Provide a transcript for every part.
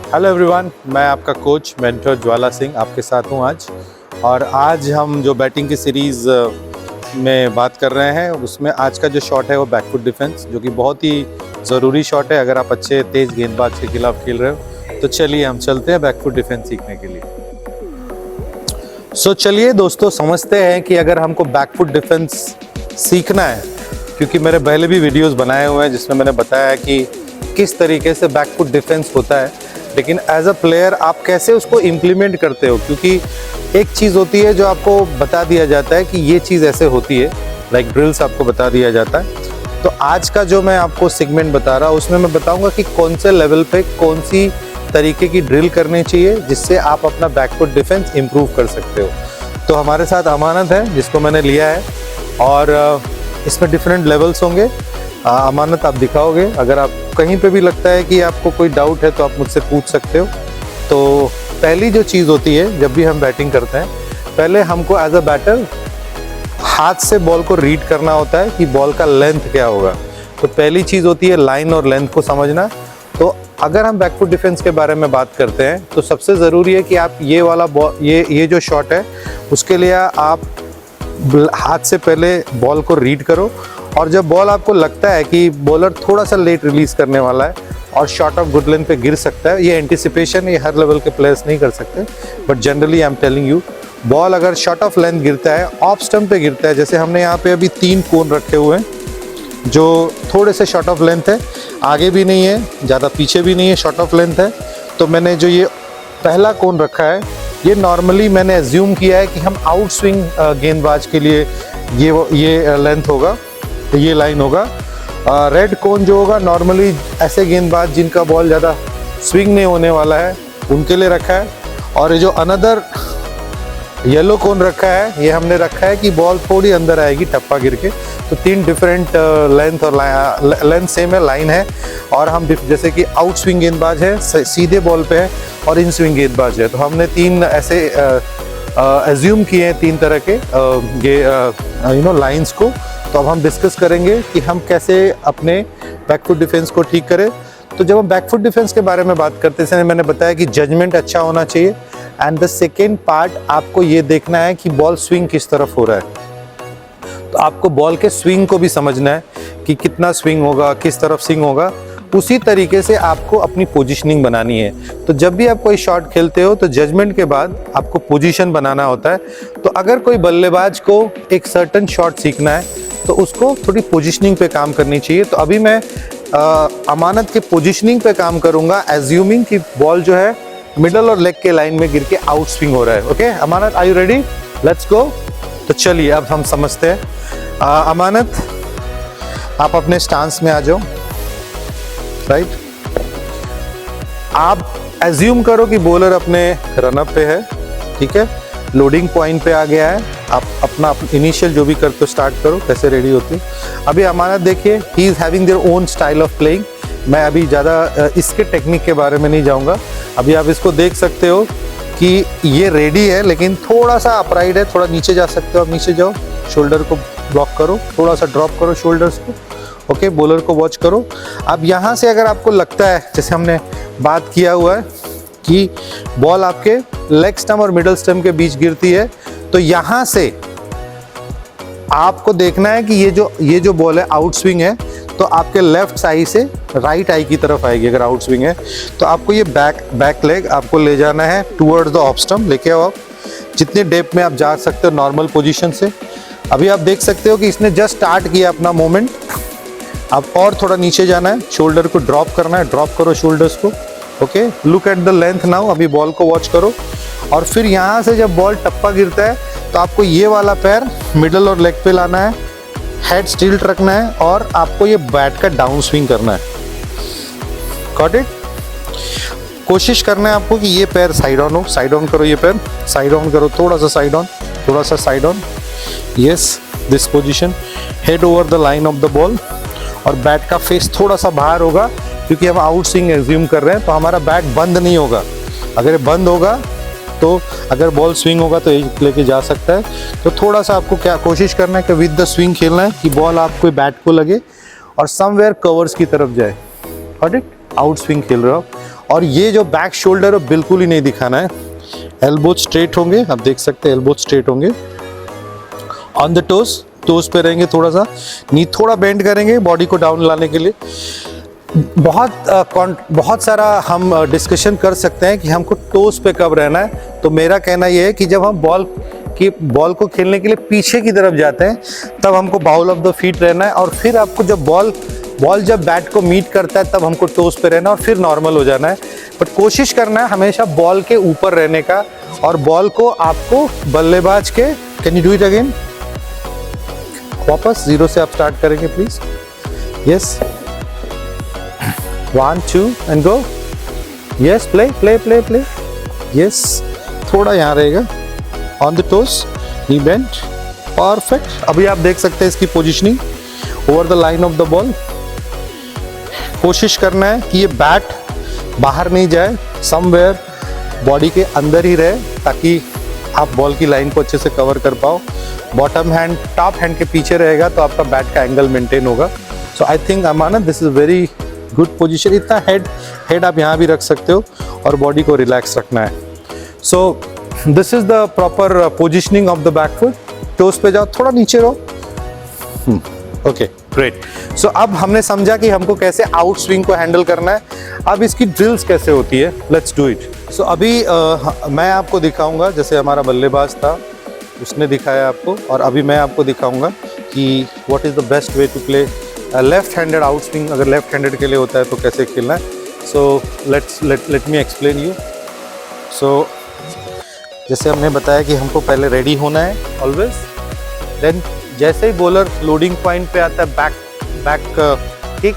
Hello everyone, मैं आपका coach mentor ज्वाला सिंह आपके साथ हूं आज। और आज हम जो बैटिंग की सीरीज़ में बात कर रहे हैं उसमें आज का जो शॉट है वो बैकफुट डिफेंस, जो कि बहुत ही ज़रूरी शॉट है अगर आप अच्छे तेज़ गेंदबाज के खिलाफ खेल रहे हो। तो चलिए हम चलते हैं बैकफुट डिफेंस सीखने के लिए। चलिए दोस्तों, समझते हैं कि अगर हमको बैकफुट डिफेंस सीखना है, क्योंकि मेरे पहले भी वीडियोस बनाए हुए हैं जिसमें मैंने बताया कि किस तरीके से बैकफुट डिफेंस होता है, लेकिन एज अ प्लेयर आप कैसे उसको इम्प्लीमेंट करते हो। क्योंकि एक चीज़ होती है जो आपको बता दिया जाता है कि ये चीज़ ऐसे होती है, लाइक ड्रिल्स आपको बता दिया जाता है। तो आज का जो मैं आपको सेगमेंट बता रहा हूँ उसमें मैं बताऊँगा कि कौन से लेवल पे कौन सी तरीके की ड्रिल करनी चाहिए जिससे आप अपना बैकफुट डिफेंस इम्प्रूव कर सकते हो। तो हमारे साथ अमानत है जिसको मैंने लिया है, और इसमें डिफरेंट लेवल्स होंगे। अमानत आप दिखाओगे, अगर आप कहीं पे भी लगता है कि आपको कोई डाउट है तो आप मुझसे पूछ सकते हो। तो पहली जो चीज़ होती है जब भी हम बैटिंग करते हैं, पहले हमको एज अ बैटर हाथ से बॉल को रीड करना होता है कि बॉल का लेंथ क्या होगा। तो पहली चीज़ होती है लाइन और लेंथ को समझना। तो अगर हम बैकफुट डिफेंस के बारे में बात करते हैं तो सबसे ज़रूरी है कि आप ये वाला बॉल ये जो शॉट है उसके लिए आप हाथ से पहले बॉल को रीड करो, और जब बॉल आपको लगता है कि बॉलर थोड़ा सा लेट रिलीज करने वाला है और शॉट ऑफ गुड लेंथ पे गिर सकता है, ये एंटिसिपेशन, ये हर लेवल के प्लेयर्स नहीं कर सकते, but generally I am telling you, ball अगर शॉट ऑफ लेंथ गिरता है, ऑफ स्टंप पे गिरता है, जैसे हमने यहाँ पे अभी 3 कोन रखे हुए हैं जो थोड़े से शॉट ऑफ लेंथ है, आगे भी नहीं है ज़्यादा पीछे भी नहीं है, शॉट ऑफ लेंथ है। तो मैंने जो ये पहला कोन रखा है ये नॉर्मली मैंने एज्यूम किया है कि हम आउट स्विंग गेंदबाज के लिए ये लेंथ होगा, ये लाइन होगा। रेड कोन जो होगा नॉर्मली ऐसे गेंदबाज जिनका बॉल ज़्यादा स्विंग नहीं होने वाला है उनके लिए रखा है। और ये जो अनदर येलो कोन रखा है ये हमने रखा है कि बॉल थोड़ी अंदर आएगी टप्पा गिर के। तो 3 डिफरेंट लेंथ और लेंथ सेम है, लाइन है। और हम जैसे कि आउट स्विंग गेंदबाज है, सीधे बॉल पे है, और इन स्विंग गेंदबाज है, तो हमने 3 ऐसे एज्यूम किए हैं 3 तरह के लाइंस को। तो अब हम डिस्कस करेंगे कि हम कैसे अपने बैकफुट डिफेंस को ठीक करें। तो जब हम बैकफुट डिफेंस के बारे में बात करते हैं, मैंने बताया कि जजमेंट अच्छा होना चाहिए, एंड द सेकेंड पार्ट आपको ये देखना है कि बॉल स्विंग किस तरफ हो रहा है। तो आपको बॉल के स्विंग को भी समझना है कि कितना स्विंग होगा, किस तरफ स्विंग होगा, उसी तरीके से आपको अपनी पोजीशनिंग बनानी है। तो जब भी आप कोई शॉट खेलते हो तो जजमेंट के बाद आपको पोजीशन बनाना होता है। तो अगर कोई बल्लेबाज को एक सर्टेन शॉट सीखना है तो उसको थोड़ी पोजीशनिंग पे काम करनी चाहिए। तो अभी मैं अमानत के पोजीशनिंग पे काम करूंगा, एज्यूमिंग कि बॉल जो है मिडल और लेग के लाइन में गिर के आउट स्विंग हो रहा है। Okay Amanat, are you ready? Let's go. तो चलिए अब हम समझते हैं। अमानत, आप अपने स्टांस में आ जाओ। राइट, आप एज्यूम करो कि बॉलर अपने रनअप पे है, ठीक है, लोडिंग पॉइंट पे आ गया है। आप अपना इनिशियल जो भी करते हो स्टार्ट करो, कैसे रेडी होते हो। अभी अमानत देखिए, he is having their own style of playing. मैं अभी ज़्यादा इसके टेक्निक के बारे में नहीं जाऊँगा। अभी आप इसको देख सकते हो कि ये रेडी है, लेकिन थोड़ा सा अपराइट है, थोड़ा नीचे जा सकते हो। आप नीचे जाओ, शोल्डर को ब्लॉक करो, थोड़ा सा ड्रॉप करो शोल्डर्स को। ओके, बॉलर को वॉच करो। अब यहाँ से अगर आपको लगता है, जैसे हमने बात किया हुआ है कि बॉल आपके लेग स्टम्प और मिडल स्टम्प के बीच गिरती है, तो यहाँ से आपको देखना है कि ये जो बॉल है आउट स्विंग है, तो आपके लेफ्ट साइड से राइट आई की तरफ आएगी। अगर आउट स्विंग है तो आपको ये बैक लेग आपको ले जाना है टूवर्ड्स द ऑफ स्टम्प। लेके आओ आप, जितने डेप्थ में आप जा सकते हो नॉर्मल पोजीशन से। अभी आप देख सकते हो कि इसने जस्ट स्टार्ट किया अपना मूवमेंट। अब और थोड़ा नीचे जाना है, शोल्डर को ड्रॉप करना है, ड्रॉप करो शोल्डर्स को। Okay, look at the length now. अभी बॉल को वॉच करो, और फिर यहाँ से जब बॉल टप्पा गिरता है तो आपको ये वाला पैर मिडल और लेग पे लाना है, हेड स्टिल्ट रखना है, और आपको ये बैट का डाउन स्विंग करना है। Got it? कोशिश करना है आपको कि ये पैर साइड ऑन हो। साइड ऑन करो, ये पैर साइड ऑन करो, थोड़ा सा साइड ऑन, थोड़ा सा side on. Yes, this position, head over the line of the ball, और बैट का फेस थोड़ा सा बाहर होगा क्योंकि हम आउट स्विंग एज्यूम कर रहे हैं, तो हमारा बैट बंद नहीं होगा। अगर ये बंद होगा तो अगर बॉल स्विंग होगा तो एज लेके जा सकता है। तो थोड़ा सा आपको क्या कोशिश करना है कि विद द स्विंग खेलना है कि बॉल आपको बैट को लगे और समवेयर कवर्स की तरफ जाए। Got it? आउट स्विंग खेल रहे हो। और ये जो बैक शोल्डर है बिल्कुल ही नहीं दिखाना है। एल्बो स्ट्रेट होंगे, आप देख सकते हैं एल्बो स्ट्रेट होंगे। ऑन द टोस पे रहेंगे, थोड़ा सा नी थोड़ा बेंड करेंगे बॉडी को डाउन लाने के लिए। बहुत सारा हम डिस्कशन कर सकते हैं कि हमको टोस पे कब रहना है। तो मेरा कहना ये है कि जब हम बॉल को खेलने के लिए पीछे की तरफ जाते हैं तब हमको बाउल ऑफ द फीट रहना है, और फिर आपको जब बॉल जब बैट को मीट करता है तब हमको टोस पे रहना है और फिर नॉर्मल हो जाना है। बट कोशिश करना है हमेशा बॉल के ऊपर रहने का, और बॉल को आपको बल्लेबाज के, can you do it again, वापस 0 से आप स्टार्ट करेंगे please. Yes, 1 2 and go. Yes, play. Yes, थोड़ा यहाँ रहेगा, on the toes, knee bend, perfect. अभी आप देख सकते हैं इसकी positioning over the line of the ball. कोशिश करना है कि ये बैट बाहर नहीं जाए, समवेयर बॉडी के अंदर ही रहे, ताकि आप बॉल की लाइन को अच्छे से कवर कर पाओ। बॉटम हैंड टॉप हैंड के पीछे रहेगा तो आपका बैट का एंगल मेंटेन होगा। So I think Amanat, this is very good position. इतना हेड आप यहाँ भी रख सकते हो और बॉडी को रिलैक्स रखना है। So this is the proper positioning of the back foot. Toes पे जाओ, थोड़ा नीचे रहो। Okay, great. सो अब हमने समझा कि हमको कैसे आउट स्विंग को हैंडल करना है। अब इसकी ड्रिल्स कैसे होती है, लेट्स डू इट। सो अभी मैं आपको दिखाऊंगा, जैसे हमारा बल्लेबाज था उसने दिखाया आपको, और अभी मैं आपको दिखाऊंगा कि what is the best way to play left handed out swing. अगर लेफ्ट हैंडेड के लिए होता है तो कैसे खेलना है। So let me explain you. So जैसे हमने बताया कि हमको पहले रेडी होना है ऑलवेज, देन जैसे ही बॉलर लोडिंग पॉइंट पे आता है बैक किक,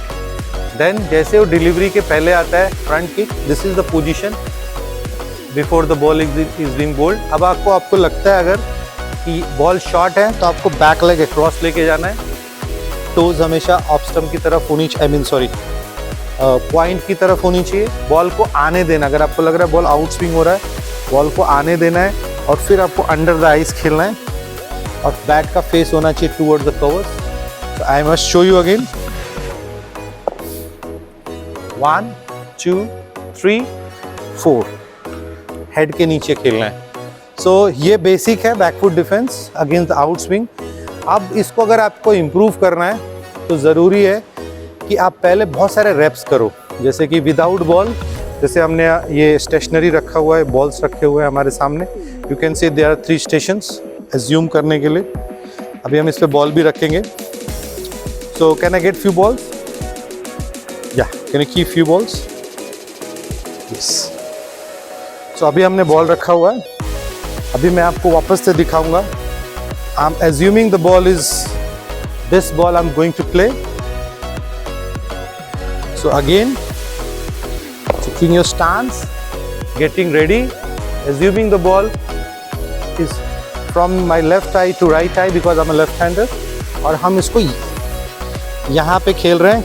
देन जैसे वो डिलीवरी के पहले आता है front kick. This is the position before the ball is being bowled. अब आपको लगता है अगर कि बॉल शॉर्ट है तो आपको बैक लेग अक्रॉस लेके जाना है। टोज हमेशा ऑफ स्टंप की तरफ होनी चाहिए, पॉइंट की तरफ होनी चाहिए। बॉल को आने देना, अगर आपको लग रहा है बॉल आउट स्विंग हो रहा है, बॉल को आने देना है और फिर आपको अंडर द आइज खेलना है, और बैट का फेस होना चाहिए towards the covers. So I must show you again. 1 2 3 4, head के नीचे खेलना है। सो ये बेसिक है back foot defence against the outswing. अब इसको अगर आपको इम्प्रूव करना है तो ज़रूरी है कि आप पहले बहुत सारे रेप्स करो, जैसे कि विदाउट बॉल। जैसे हमने ये स्टेशनरी रखा हुआ है, बॉल्स रखे हुए हैं हमारे सामने। You can see there are 3 stances assume करने के लिए। अभी हम इस पे बॉल भी रखेंगे। So can I get few balls? या can I keep few balls? Yes. So अभी हमने बॉल रखा हुआ है। अभी मैं आपको वापस से दिखाऊंगा। I am assuming the ball is this ball I am going to play. So again taking your stance, getting ready, assuming the ball is from my left eye to right eye because I'm a left-hander, और हम इसको यहाँ पे खेल रहे हैं।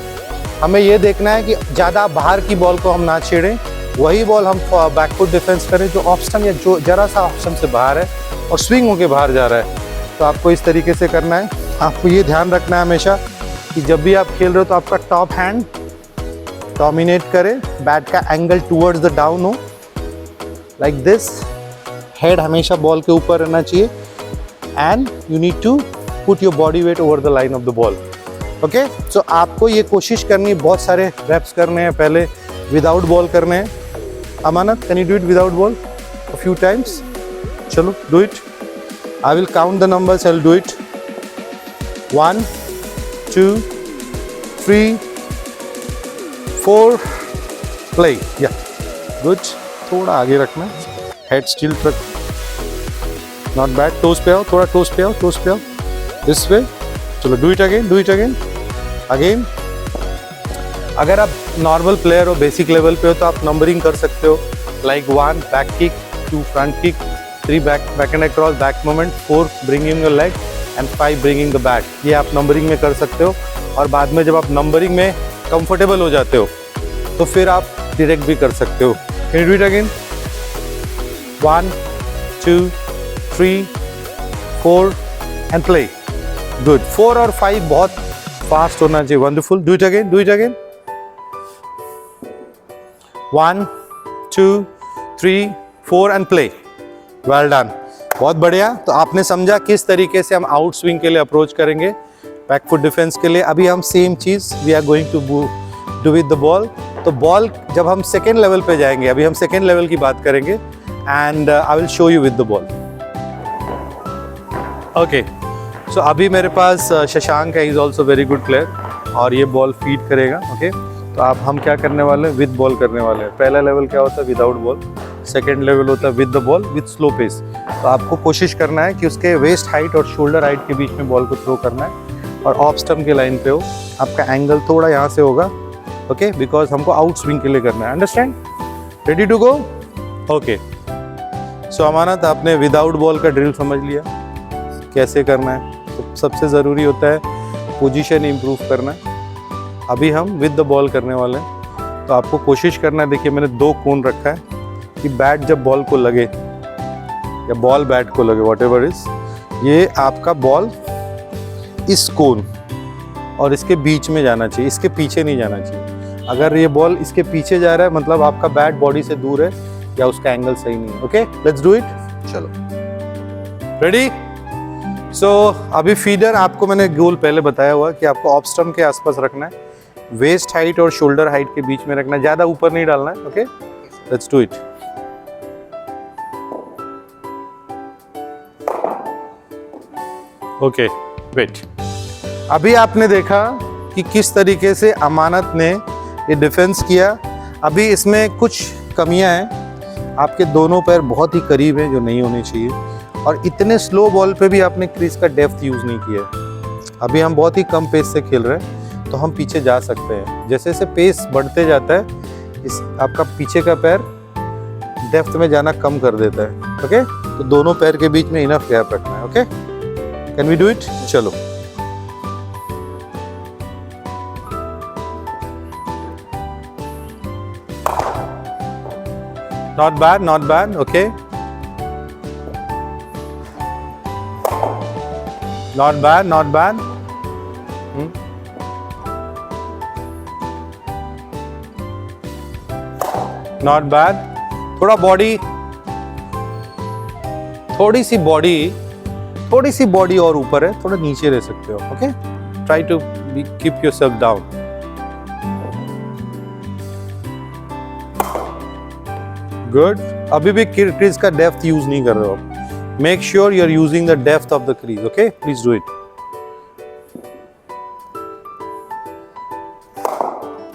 हमें ये देखना है कि ज़्यादा बाहर की बॉल को हम ना छेड़ें, वही बॉल हम बैकफुट डिफेंस करें जो ऑफ स्टंप या जो जरा सा ऑफ स्टंप से बाहर है और स्विंग होके बाहर जा रहा है। तो आपको इस तरीके से करना है। आपको ये ध्यान रखना है हमेशा कि जब भी आप खेल रहे हो तो आपका टॉप हैंड डोमिनेट करे, बैट का एंगल टुवर्ड्स द डाउन हो, लाइक दिस। हेड हमेशा बॉल के ऊपर रहना चाहिए, and you need to put your body weight over the line of the ball. Okay, so आपको ये कोशिश करनी है, बहुत सारे रेप्स करने हैं, पहले विदाउट बॉल करने हैं। Amanat, can you do it without ball a few times? चलो, do it. I will count the numbers, I will do it. 1 2 3 4, play. Yeah good. थोड़ा आगे रखना, हेड स्टिल रख, नॉट बैड। टोस पे आओ, थोड़ा टोस पे आओ, टोस पे आओ, दिस वे। चलो, do it again, do it again, again. अगर आप नॉर्मल प्लेयर हो, बेसिक लेवल पे हो, तो आप नंबरिंग कर सकते हो, like 1 back kick, 2 front kick, 3 back and across back moment, 4 bringing the leg and 5 bringing the bat. ये आप नंबरिंग में कर सकते हो, और बाद में जब आप नंबरिंग में कंफर्टेबल हो जाते हो तो फिर आप डायरेक्ट भी कर सकते हो। Can you do it again? 1 2 3 4 and play. Good. 4 और 5 बहुत फास्ट होना चाहिए। Wonderful. Do it again, do it again. 1 2 3 4 and play. Well done, बहुत बढ़िया। तो आपने समझा किस तरीके से हम आउट स्विंग के लिए अप्रोच करेंगे बैक फुट डिफेंस के लिए। अभी हम सेम चीज़ we are going to do with the ball. तो बॉल जब हम सेकेंड लेवल पे जाएंगे, अभी हम सेकेंड लेवल की बात करेंगे and I will show you with the ball. Okay, so अभी मेरे पास शशांक है, is also very good player और ये बॉल फीड करेगा। ओके, तो आप हम क्या करने वाले हैं, विद बॉल करने वाले हैं। पहला लेवल क्या होता है, विदाउट बॉल। सेकेंड लेवल होता है with the ball with slow pace. तो आपको कोशिश करना है कि उसके वेस्ट हाइट और शोल्डर हाइट के बीच में बॉल को थ्रो करना है और ऑफ स्टंप के लाइन पे हो। आपका एंगल थोड़ा यहाँ से होगा, ओके, बिकॉज हमको आउट स्विंग के लिए करना है। Understand? Ready to go? Okay, so Amanat, आपने विदाउट बॉल का ड्रिल समझ लिया कैसे करना है। तो सबसे ज़रूरी होता है पोजीशन इंप्रूव करना। अभी हम विद द बॉल करने वाले हैं। तो आपको कोशिश करना है, देखिए मैंने 2 कोन रखा है कि बैट जब बॉल को लगे या बॉल बैट को लगे, वॉट एवर इज, ये आपका बॉल इस कोन और इसके बीच में जाना चाहिए, इसके पीछे नहीं जाना चाहिए। अगर ये बॉल इसके पीछे जा रहा है मतलब आपका बैट बॉडी से दूर है या उसका एंगल सही नहीं है। Okay, let's do it. चलो, रेडी? सो अभी फीडर आपको मैंने गोल पहले बताया हुआ कि आपको ऑफ स्टंप के आसपास रखना है, वेस्ट हाइट और शोल्डर हाइट के बीच में रखना है, ज़्यादा ऊपर नहीं डालना है। Okay, let's do it. Okay, wait. अभी आपने देखा कि किस तरीके से अमानत ने ये डिफेंस किया। अभी इसमें कुछ कमियां हैं, आपके दोनों पैर बहुत ही करीब हैं जो नहीं होने चाहिए, और इतने स्लो बॉल पे भी आपने क्रीज का डेप्थ यूज़ नहीं किया। अभी हम बहुत ही कम पेस से खेल रहे हैं, तो हम पीछे जा सकते हैं। जैसे जैसे पेस बढ़ते जाता है, इस आपका पीछे का पैर डेप्थ में जाना कम कर देता है। ओके, तो दोनों पैर के बीच में इनफ गैप रखना है। Okay, can we do it? चलो, not bad, not bad. Okay, not bad, not bad. Not bad. थोड़ा बॉडी, थोड़ी सी बॉडी और ऊपर है, थोड़ा नीचे रह सकते हो। Okay, try to keep yourself down. Good. अभी भी क्रीज का डेप्थ यूज नहीं कर रहे हो। Make sure you are using the depth of the crease. Okay, please do it.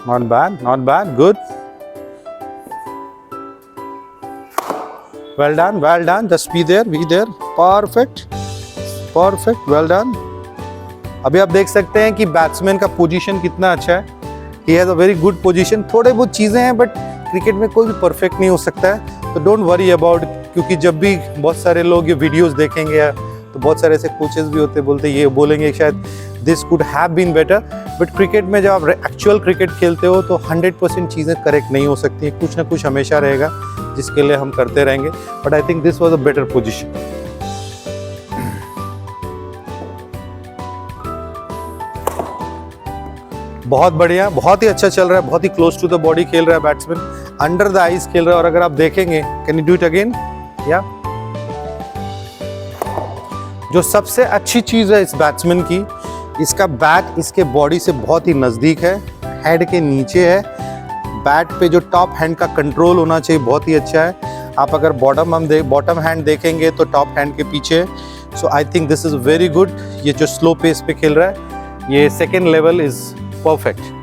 Not bad, not bad. Good, well done, well done. Just be there. Perfect, perfect, well done. अभी आप देख सकते हैं कि बैट्समैन का position कितना अच्छा है। He has a very good position. थोड़े बहुत चीज़ें हैं, बट क्रिकेट में कोई भी परफेक्ट नहीं हो सकता है, तो डोंट वरी अबाउट। क्योंकि जब भी बहुत सारे लोग ये वीडियोस देखेंगे तो बहुत सारे ऐसे कोचेस भी होते बोलते ये बोलेंगे शायद this could have been better, but cricket में जब आप एक्चुअल क्रिकेट खेलते हो तो 100% चीज़ें करेक्ट नहीं हो सकती, कुछ ना कुछ हमेशा रहेगा जिसके लिए हम करते रहेंगे। But I think this was a better position. बहुत बढ़िया, बहुत ही अच्छा चल रहा है, बहुत ही क्लोज टू द बॉडी खेल रहा है बैट्समैन, अंडर द आइज खेल रहा है। और अगर आप देखेंगे, can you do it again? या जो सबसे अच्छी चीज है इस बैट्समैन की, इसका बैट इसके बॉडी से बहुत ही नजदीक है, हेड के नीचे है। बैट पे जो टॉप हैंड का कंट्रोल होना चाहिए बहुत ही अच्छा है। आप अगर बॉटम हैंड देखेंगे तो टॉप हैंड के पीछे। So I think this is very good. ये जो स्लो पेस पे खेल रहा है, ये second level is perfect.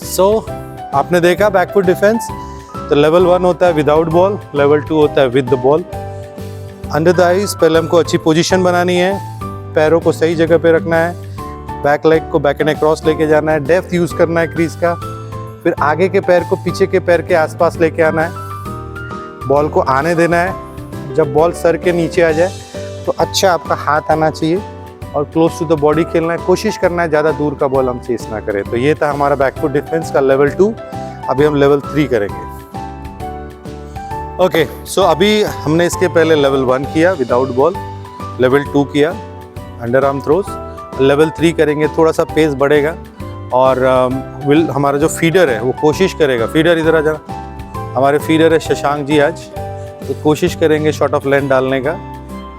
So आपने देखा बैकफुट डिफेंस। तो लेवल 1 होता है विदाउट बॉल, लेवल 2 होता है with the ball. Under the eyes पहले हमको अच्छी पोजीशन बनानी है, पैरों को सही जगह पे रखना है, बैक लेग को बैक एंड अक्रॉस लेके जाना है, डेप्थ यूज़ करना है क्रीज का, फिर आगे के पैर को पीछे के पैर के आसपास लेके आना है, बॉल को आने देना है। जब बॉल सर के नीचे आ जाए तो अच्छा आपका हाथ आना चाहिए और क्लोज टू द बॉडी खेलना है। कोशिश करना है ज़्यादा दूर का बॉल हम चेस ना करें। तो ये था हमारा बैकफुट डिफेंस का लेवल 2। अभी हम लेवल 3 करेंगे। ओके, सो अभी हमने इसके पहले लेवल 1 किया विदाउट बॉल, लेवल 2 किया अंडर आर्म थ्रोज, लेवल 3 करेंगे। थोड़ा सा पेस बढ़ेगा और हमारा जो फीडर है वो कोशिश करेगा, फीडर इधर आ जा, हमारे फीडर है शशांक जी आज, तो कोशिश करेंगे शॉट ऑफ लेंथ डालने का।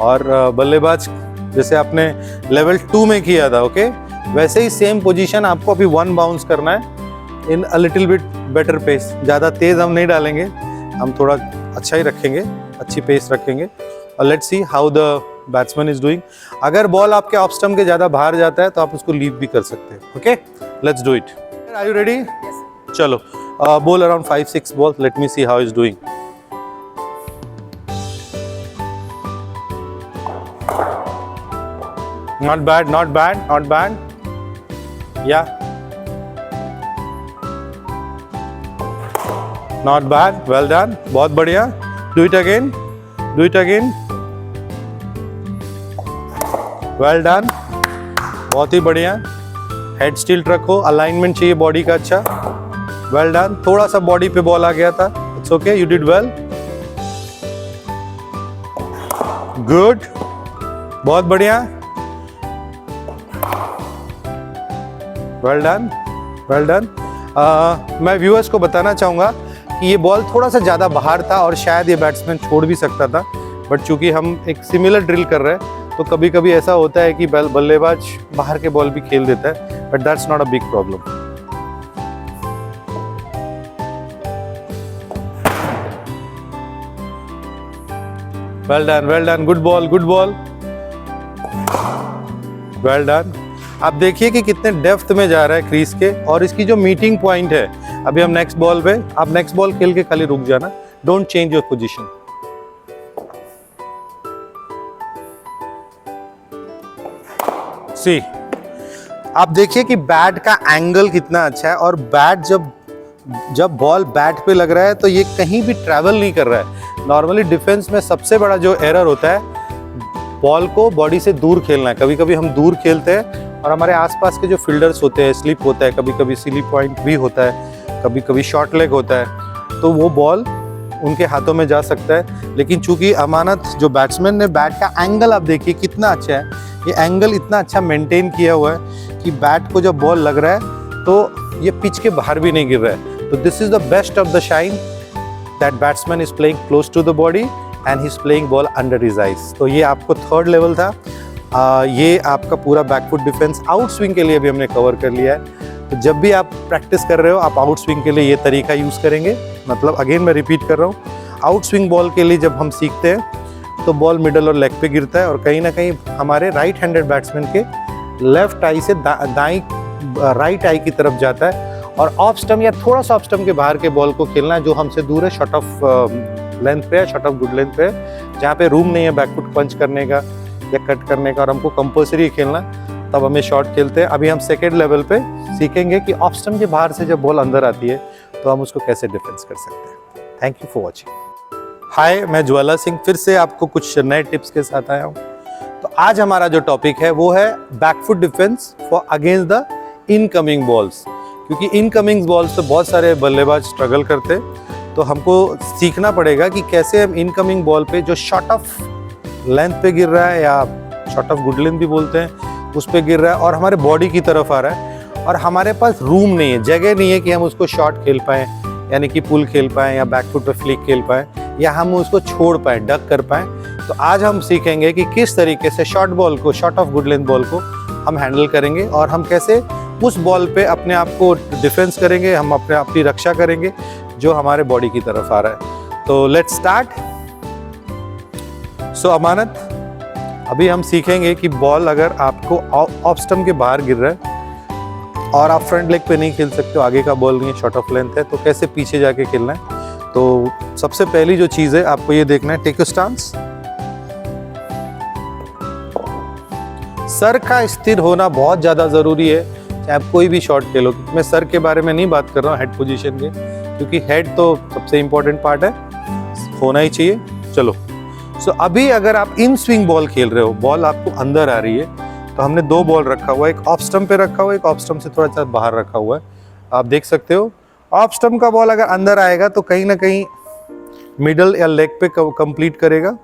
और बल्लेबाज जैसे आपने लेवल 2 में किया था, ओके, वैसे ही सेम पोजीशन आपको अभी 1 बाउंस करना है in a little bit better pace. ज़्यादा तेज़ हम नहीं डालेंगे, हम थोड़ा अच्छा ही रखेंगे, अच्छी पेस रखेंगे। और let's see how the batsman is doing. अगर बॉल आपके ऑफ स्टंप के ज़्यादा बाहर जाता है तो आप उसको लीव भी कर सकते हैं। Okay, let's do it. Are you ready? चलो, ball around 5-6 ball, let me see how is doing. Not bad, not bad, not bad. Yeah. Not bad, well done. बहुत बढ़िया. Do it again. Do it again. Well done. बहुत ही बढ़िया. Head still रखो. Alignment चाहिए body का अच्छा. Well done. थोड़ा सा बॉडी पे बॉल आ गया था. It's okay. You did well. Good. बहुत बढ़िया. Well done, well done. मैं व्यूअर्स को बताना चाहूँगा कि ये बॉल थोड़ा सा ज़्यादा बाहर था और शायद ये बैट्समैन छोड़ भी सकता था, बट चूंकि हम एक सिमिलर ड्रिल कर रहे हैं तो कभी कभी ऐसा होता है कि बल्लेबाज बाहर के बॉल भी खेल देता है, but that's not a big problem. Well done, well done, good ball, good ball, well done. आप देखिए कि कितने डेप्थ में जा रहा है क्रीज के, और इसकी जो मीटिंग पॉइंट है। अभी हम नेक्स्ट बॉल पे, आप नेक्स्ट बॉल खेल के खाली रुक जाना, डोंट चेंज योर पोजीशन। सी, आप देखिए कि बैट का एंगल कितना अच्छा है, और बैट जब बॉल बैट पे लग रहा है तो ये कहीं भी ट्रैवल नहीं कर रहा है। नॉर्मली डिफेंस में सबसे बड़ा जो एरर होता है, बॉल को बॉडी से दूर खेलना है। कभी कभी हम दूर खेलते हैं और हमारे आसपास के जो फील्डर्स होते हैं, स्लिप होता है, कभी कभी स्लिप पॉइंट भी होता है, कभी कभी शॉर्ट लेग होता है, तो वो बॉल उनके हाथों में जा सकता है। लेकिन चूंकि अमानत जो बैट्समैन ने, बैट का एंगल आप देखिए कितना अच्छा है, ये एंगल इतना अच्छा मेंटेन किया हुआ है कि बैट को जब बॉल लग रहा है तो ये पिच के बाहर भी नहीं गिर रहा है। तो this is the best of the shine, that batsman is playing close to the body and he is playing ball under his eyes. तो ये आपको 3rd लेवल था। ये आपका पूरा बैकफुट डिफेंस आउट स्विंग के लिए भी हमने कवर कर लिया है। तो जब भी आप प्रैक्टिस कर रहे हो, आप आउट स्विंग के लिए ये तरीका यूज़ करेंगे। मतलब अगेन मैं रिपीट कर रहा हूँ, आउट स्विंग बॉल के लिए जब हम सीखते हैं तो बॉल मिडल और लेग पे गिरता है, और कहीं ना कहीं हमारे राइट हैंडेड बैट्समैन के लेफ्ट आई से दाई राइट आई की तरफ जाता है, और ऑफ स्टंप या थोड़ा सा ऑफ स्टंप के बाहर के बॉल को खेलना है जो हमसे दूर है, शॉट ऑफ लेंथ पे है, शॉट ऑफ गुड लेंथ पे है, जहाँ पे रूम नहीं है बैकफुट पंच करने का या कट करने का, और हमको कंपल्सरी खेलना, तब हमें शॉट खेलते हैं। अभी हम 2nd लेवल पे सीखेंगे कि ऑफ स्टंप के बाहर से जब बॉल अंदर आती है तो हम उसको कैसे डिफेंस कर सकते हैं। Thank you for watching. Hi, मैं ज्वाला सिंह फिर से आपको कुछ नए टिप्स के साथ आया हूँ। तो आज हमारा जो टॉपिक है वो है back foot defence for against the incoming balls. क्योंकि इनकमिंग बॉल्स तो बहुत सारे बल्लेबाज स्ट्रगल करते, तो हमको सीखना पड़ेगा कि कैसे हम इनकमिंग बॉल पे जो शॉट ऑफ लेंथ पे गिर रहा है, या शॉट ऑफ गुड लेंथ भी बोलते हैं, उस पे गिर रहा है और हमारे बॉडी की तरफ आ रहा है, और हमारे पास रूम नहीं है, जगह नहीं है कि हम उसको शॉट खेल पाएँ, यानी कि पुल खेल पाएँ या बैकफुट पे फ्लिक खेल पाएँ, या हम उसको छोड़ पाएँ, डक कर पाएँ। तो आज हम सीखेंगे कि किस तरीके से शॉर्ट बॉल को, shot of good length ball को हम हैंडल करेंगे, और हम कैसे उस बॉल पे अपने आप को डिफेंस करेंगे, हम अपनी रक्षा करेंगे जो हमारे बॉडी की तरफ आ रहा है। तो लेट्स स्टार्ट। सो अमानत, अभी हम सीखेंगे कि बॉल अगर आपको ऑफ स्टंप के बाहर गिर रहा है और आप फ्रंट लेग पे नहीं खेल सकते हो, आगे का बॉल नहीं है, शॉर्ट ऑफ लेंथ है, तो कैसे पीछे जाके खेलना है। तो सबसे पहली जो चीज़ है आपको ये देखना है, टेक अ स्टांस। सर का स्थिर होना बहुत ज़्यादा ज़रूरी है, चाहे आप कोई भी शॉट खेलो। मैं सर के बारे में नहीं बात कर रहा हूँ, हेड पोजीशन के, क्योंकि हेड तो सबसे इम्पोर्टेंट पार्ट है। होना ही चाहिए। चलो, सो अभी अगर आप इन स्विंग बॉल खेल रहे हो, बॉल आपको अंदर आ रही है, तो हमने 2 बॉल रखा हुआ है, एक ऑफ स्टंप पे रखा हुआ है, एक ऑफ स्टंप से थोड़ा सा बाहर रखा हुआ है। आप देख सकते हो ऑफ स्टंप का बॉल अगर अंदर आएगा तो कहीं ना कहीं मिडल या लेग पे कंप्लीट करेगा,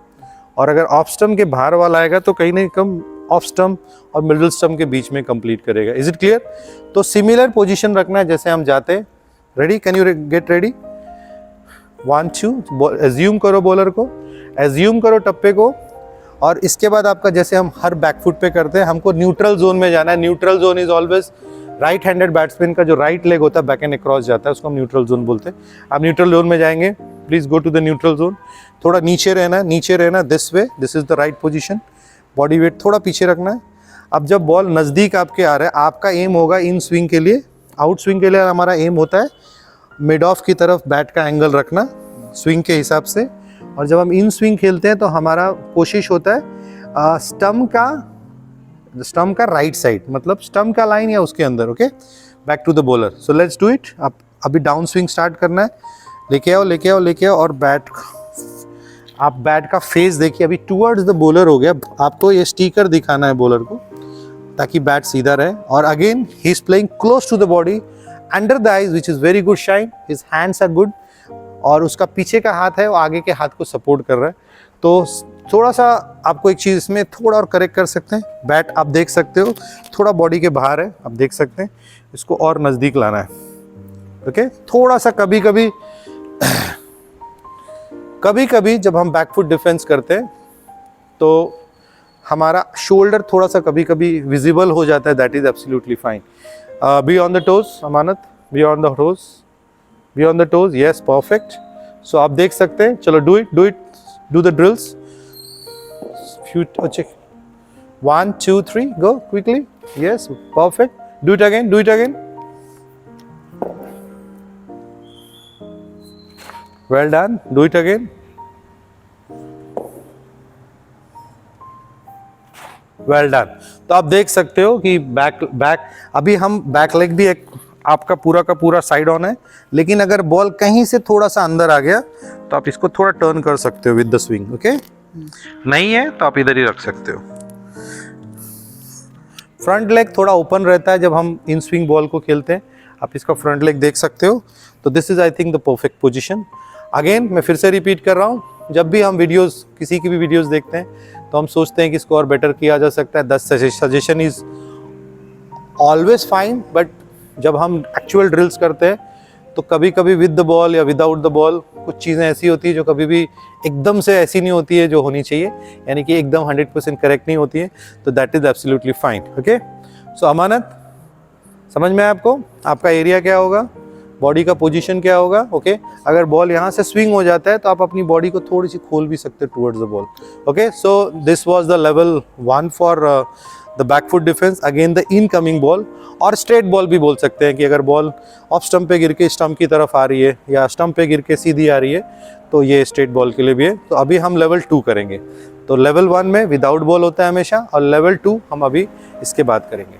और अगर ऑफ स्टंप के बाहर वाला आएगा तो कहीं ना कहीं ऑफ स्टंप और मिडिल स्टंप के बीच में कंप्लीट करेगा। Is it clear? तो सिमिलर पोजीशन रखना है जैसे हम जाते हैं। Ready? Can you get ready? 1 2, assume करो बॉलर को, एज्यूम करो टप्पे को, और इसके बाद आपका जैसे हम हर बैकफुट पे करते हैं, हमको न्यूट्रल जोन में जाना है। Neutral zone is always right handed batsman का जो राइट लेग होता है बैक एंड अक्रॉस जाता है, उसको हम न्यूट्रल जोन बोलते हैं। आप न्यूट्रल जोन में जाएंगे, please go to the neutral zone. थोड़ा नीचे रहना, नीचे रहना, this way, this is the right position. Body weight थोड़ा पीछे रखना है। अब जब बॉल नज़दीक आपके आ रहा है, आपका एम होगा इन स्विंग के लिए, आउट स्विंग के लिए हमारा एम होता है मिड ऑफ की तरफ बैट का एंगल रखना स्विंग के हिसाब से। और जब हम इन स्विंग खेलते हैं तो हमारा कोशिश होता है स्टम्प का राइट साइड, मतलब स्टम्प का लाइन या उसके अंदर। Okay, back to the bowler. So let's do it. आप अभी डाउन स्विंग स्टार्ट करना है, लेके आओ लेके आओ लेके आओ, और आप बैट का फेस देखिए, अभी टुवर्ड्स द बॉलर हो गया। आपको ये स्टिकर दिखाना है बॉलर को ताकि बैट सीधा रहे। और again he is playing close to the body, under the eyes which is very good shine, his hands are good, और उसका पीछे का हाथ है वो आगे के हाथ को सपोर्ट कर रहा है। तो थोड़ा सा आपको एक चीज़ इसमें थोड़ा और करेक्ट कर सकते हैं। बैट आप देख सकते हो थोड़ा बॉडी के बाहर है, आप देख सकते हैं, इसको और नज़दीक लाना है। ओके, थोड़ा सा कभी कभी जब हम बैकफुट डिफेंस करते हैं तो हमारा शोल्डर थोड़ा सा कभी कभी विजिबल हो जाता है, that is absolutely fine. Be on the toes Amanat, be on the toes, be on the toes, yes perfect. So आप देख सकते हैं, चलो do it, do the drills. 1 2 3, go quickly, yes, perfect, do it again, well done, do it again, well done। तो आप देख सकते हो कि बैक अभी हम बैक लेग भी एक आपका पूरा का पूरा साइड ऑन है, लेकिन अगर बॉल कहीं से थोड़ा सा अंदर आ गया तो आप इसको थोड़ा टर्न कर सकते हो विद द स्विंग। ओके, नहीं है तो आप इधर ही रख सकते हो। फ्रंट लेग थोड़ा ओपन रहता है जब हम इन स्विंग बॉल को खेलते हैं, आप इसका फ्रंट लेग देख सकते हो। तो this is I think the perfect position. Again मैं फिर से रिपीट कर रहा हूँ, जब भी हम वीडियोस किसी की भी वीडियोस देखते हैं तो हम सोचते हैं कि इसको और बेटर किया जा सकता है। 10 suggestion is always fine, but जब हम एक्चुअल ड्रिल्स करते हैं तो कभी कभी विद द बॉल या विदाउट द बॉल कुछ चीज़ें ऐसी होती है जो कभी भी एकदम से ऐसी नहीं होती है जो होनी चाहिए, यानी कि एकदम 100% करेक्ट नहीं होती है। तो that is absolutely fine. Okay, so Amanat समझ में आया आपको? आपका एरिया क्या होगा, बॉडी का पोजीशन क्या होगा? ओके, अगर बॉल यहाँ से स्विंग हो जाता है तो आप अपनी बॉडी को थोड़ी सी खोल भी सकते हैं towards the ball. Okay, so this was the level 1 for the back foot defence. Again the incoming ball, और स्ट्रेट बॉल भी बोल सकते हैं कि अगर बॉल ऑफ स्टंप पे गिर के स्टंप की तरफ आ रही है या स्टंप पे गिर के सीधी आ रही है तो ये स्ट्रेट बॉल के लिए भी है। तो अभी हम लेवल 2 करेंगे। तो लेवल 1 में विदाउट बॉल होता है हमेशा, और लेवल 2 हम अभी इसके बाद करेंगे।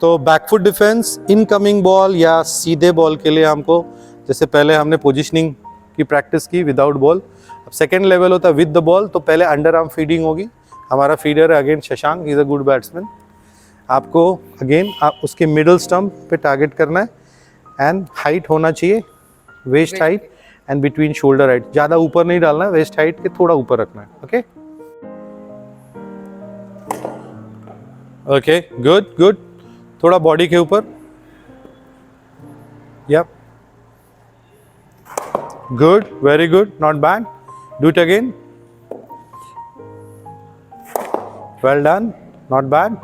तो बैकफुट डिफेंस इनकमिंग बॉल या सीधे बॉल के लिए हमको, जैसे पहले हमने पोजीशनिंग की प्रैक्टिस की विदाउट बॉल, अब सेकेंड लेवल होता है विद द बॉल। तो पहले अंडर आर्म फीडिंग होगी, हमारा फीडर है again Shashank, is a good batsman. आपको अगेन आप उसके मिडल स्टंप पे टारगेट करना है, एंड हाइट होना चाहिए waist height and between shoulder height, ज़्यादा ऊपर नहीं डालना है, वेस्ट हाइट के थोड़ा ऊपर रखना है। ओके ओके, गुड गुड, थोड़ा बॉडी के ऊपर, yup good, very good, not bad, do it again, well done, not bad,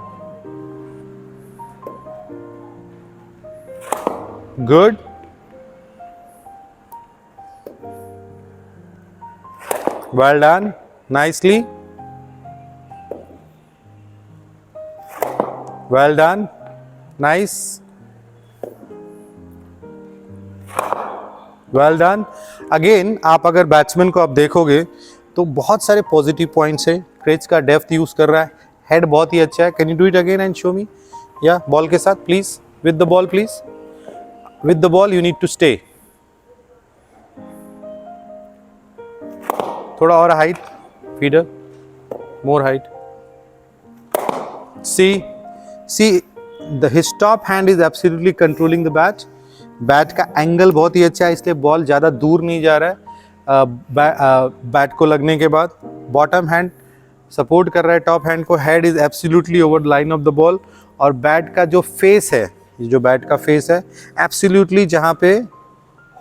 good, well done, nicely, well done, nice, well done। अगेन आप अगर बैट्समैन को आप देखोगे तो बहुत सारे पॉजिटिव पॉइंट्स है। क्रेच का डेप्थ यूज कर रहा है, हेड बहुत ही अच्छा है। Can you do it again and show me? या बॉल के साथ please, with the ball please, with the ball you need to stay, थोड़ा और height, feeder, more height. See, his top hand is absolutely controlling the bat. Bat का angle बहुत ही अच्छा है, इसलिए बॉल ज़्यादा दूर नहीं जा रहा है बैट को लगने के बाद. बॉटम हैंड सपोर्ट कर रहा है टॉप हैंड को. Head is absolutely over the line of the ball. और बैट का जो फेस है, जो बैट का फेस है, एब्सोल्युटली जहाँ पे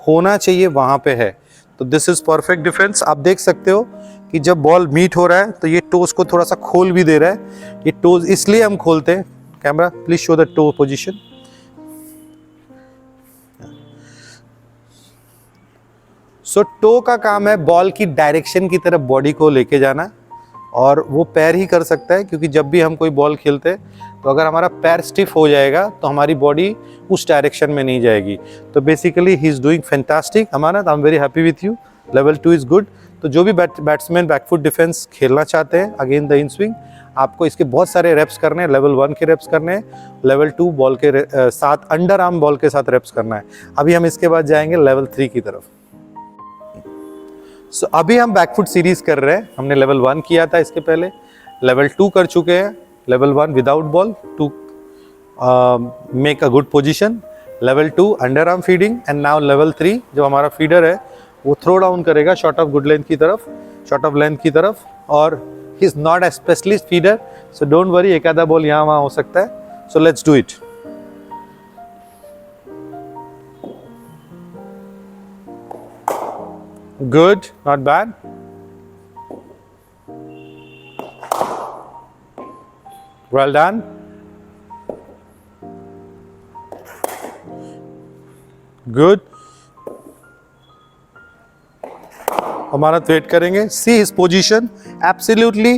होना चाहिए वहाँ पे है. तो दिस इज़ परफेक्ट डिफेंस. आप देख सकते हो कि जब बॉल मीट हो रहा है तो ये टोज को थोड़ा सा खोल भी दे रहा है. ये टोज इसलिए हम खोलते हैं. Camera please show the toe position. So toe का काम है बॉल की डायरेक्शन की तरफ बॉडी को लेके जाना, और वो पैर ही कर सकता है, क्योंकि जब भी हम कोई बॉल खेलते हैं तो अगर हमारा पैर स्टिफ हो जाएगा तो हमारी बॉडी उस डायरेक्शन में नहीं जाएगी. तो basically he is doing fantastic. Amanat, I am very happy with you. Level 2 is good. तो जो भी बैट्समैन बैकफुट डिफेंस खेलना चाहते हैं अगेन द इन स्विंग, आपको इसके बहुत सारे रेप्स करने हैं. लेवल 1 के रेप्स करने हैं, लेवल 2 बॉल के साथ, अंडर आर्म बॉल के साथ रेप्स करना है. अभी हम इसके बाद जाएंगे लेवल 3 की तरफ. सो अभी हम बैकफुट सीरीज कर रहे हैं. हमने लेवल 1 किया था इसके पहले, लेवल 2 कर चुके हैं. Level 1 without ball to make a good position, level 2 underarm feeding, and now level 3 जो हमारा फीडर है वो थ्रो डाउन करेगा शॉर्ट ऑफ गुड लेंथ की तरफ, शॉर्ट ऑफ लेंथ की तरफ. और he is not a specialist feeder, so don't worry, एक आधा बॉल यहाँ वहाँ हो सकता है. So let's do it. Good, not bad. Well done. Good. हमारा वेट करेंगे. See his position. एब्सोल्युटली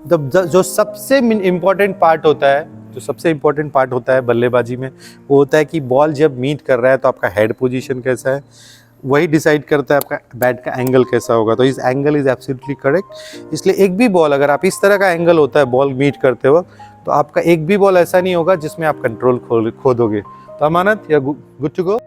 जो सबसे इम्पोर्टेंट पार्ट होता है, जो सबसे इम्पोर्टेंट पार्ट होता है बल्लेबाजी में, वो होता है कि बॉल जब मीट कर रहा है तो आपका हेड पोजीशन कैसा है, वही डिसाइड करता है आपका बैट का एंगल कैसा होगा. तो इस एंगल इज एब्सोल्युटली करेक्ट. इसलिए एक भी बॉल, अगर आप इस तरह का एंगल होता है बॉल मीट करते वक्त, तो आपका एक भी बॉल ऐसा नहीं होगा जिसमें आप कंट्रोल खो दोगे. तो Amanat, you are good to go.